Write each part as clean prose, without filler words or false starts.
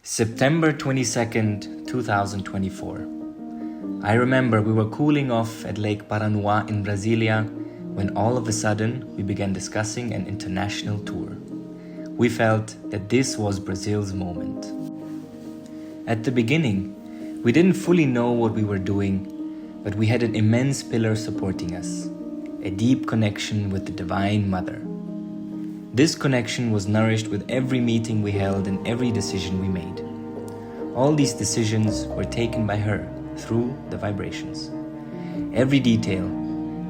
September 22nd, 2024. I remember we were cooling off at Lake Paranoá in Brasilia when all of a sudden we began discussing an international tour. We felt that this was Brazil's moment. At the beginning, we didn't fully know what we were doing, but we had an immense pillar supporting us, a deep connection with the Divine Mother. This connection was nourished with every meeting we held and every decision we made. All these decisions were taken by her through the vibrations. Every detail,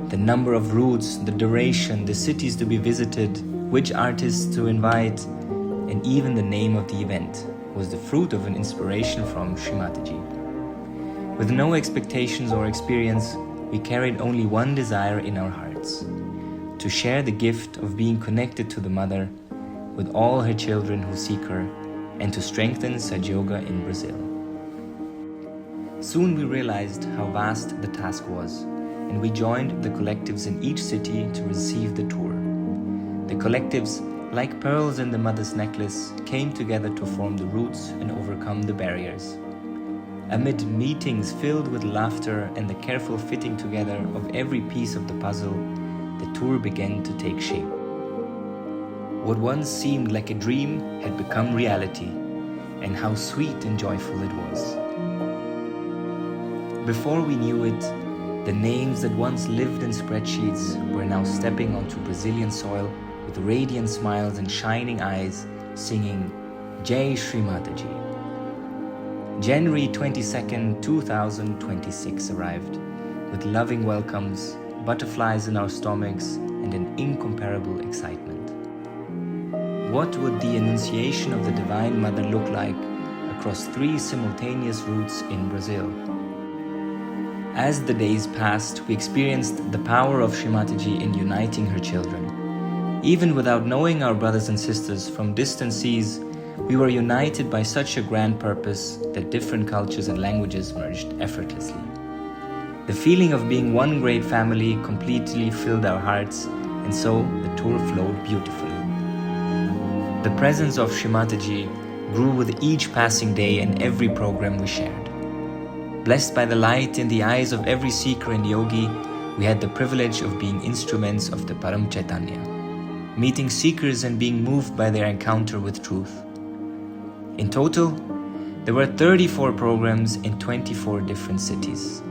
the number of routes, the duration, the cities to be visited, which artists to invite, and even the name of the event was the fruit of an inspiration from Shri Mataji. With no expectations or experience, we carried only one desire in our hearts: to share the gift of being connected to the Mother with all her children who seek her, and to strengthen Saj Yoga in Brazil. Soon we realized how vast the task was, and we joined the collectives in each city to receive the tour. The collectives, like pearls in the Mother's necklace, came together to form the routes and overcome the barriers. Amid meetings filled with laughter and the careful fitting together of every piece of the puzzle, the tour began to take shape. What once seemed like a dream had become reality, and how sweet and joyful it was. Before we knew it, the names that once lived in spreadsheets were now stepping onto Brazilian soil with radiant smiles and shining eyes, singing Jai Shri Mataji. January 22nd, 2026 arrived, with loving welcomes, butterflies in our stomachs, and an incomparable excitement. What would the Annunciation of the Divine Mother look like across 3 simultaneous routes in Brazil? As the days passed, we experienced the power of Shri Mataji in uniting her children. Even without knowing our brothers and sisters from distant seas, we were united by such a grand purpose that different cultures and languages merged effortlessly. The feeling of being one great family completely filled our hearts, and so the tour flowed beautifully. The presence of Shri Mataji grew with each passing day and every program we shared. Blessed by the light in the eyes of every seeker and yogi, we had the privilege of being instruments of the Param Chaitanya, meeting seekers and being moved by their encounter with truth. In total, there were 34 programs in 24 different cities,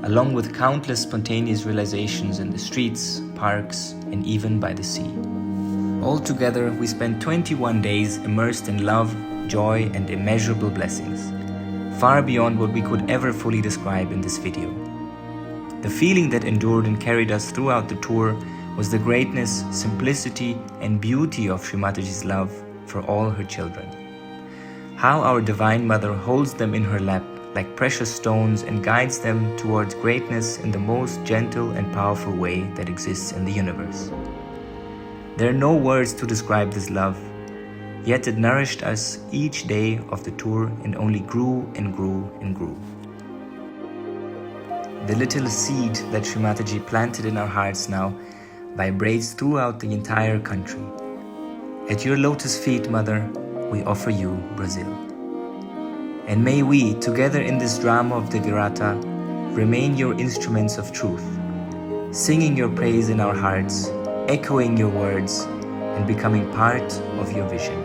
along with countless spontaneous realizations in the streets, parks, and even by the sea. Altogether, we spent 21 days immersed in love, joy, and immeasurable blessings, far beyond what we could ever fully describe in this video. The feeling that endured and carried us throughout the tour was the greatness, simplicity, and beauty of Shri Mataji's love for all her children. How our Divine Mother holds them in her lap like precious stones and guides them towards greatness in the most gentle and powerful way that exists in the universe. There are no words to describe this love, yet it nourished us each day of the tour and only grew and grew and grew. The little seed that Shri Mataji planted in our hearts now vibrates throughout the entire country. At your lotus feet, Mother, we offer you Brazil. And may we, together in this drama of the Girata, remain your instruments of truth, singing your praise in our hearts, echoing your words, and becoming part of your vision.